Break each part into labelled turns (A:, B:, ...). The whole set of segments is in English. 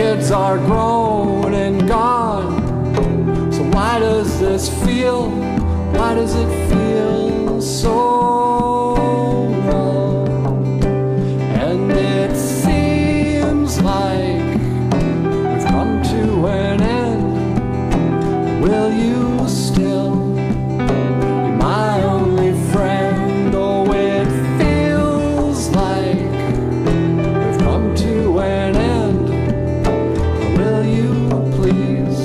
A: kids are grown and gone. So why does this feel, why does it feel so wrong? And it seems like we've come to an end. Will you still be my only friend? Oh, it feels like we've come to an end. Will you please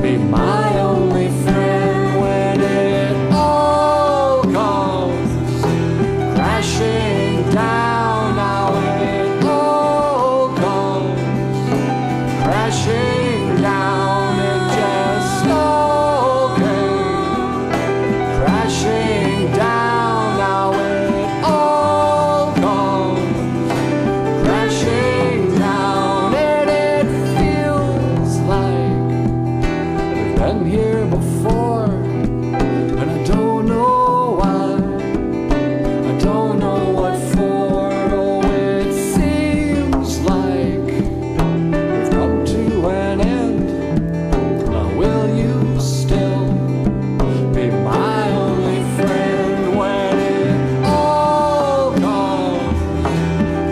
A: be my only friend when it all comes crashing down? Now it all comes crashing down. It just all came crashing down. Now it all comes crashing down. And it feels like we've been here before, and I don't know why, I don't know what for. Oh, it seems like we've come to an end. Now will you still be my only friend when it all comes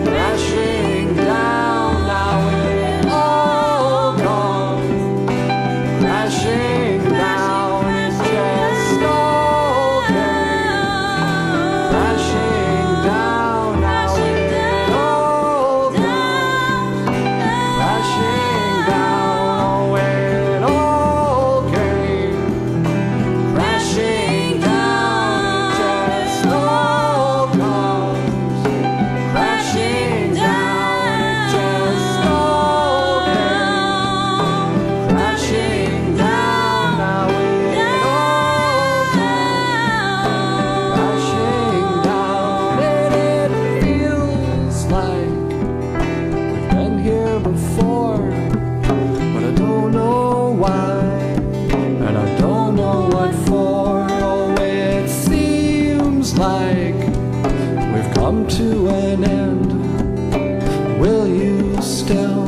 A: crashing down? Now it all comes crashing down. It just all came crashing down. Now it all comes crashing down. Oh, it all came crashing down. It just all comes crashing down. It just all came crashing down. Now it all comes crashing down. And it feels like we've been here before, but I don't know why, and I don't know what for. Oh, it seems like we've come to an end. Will you still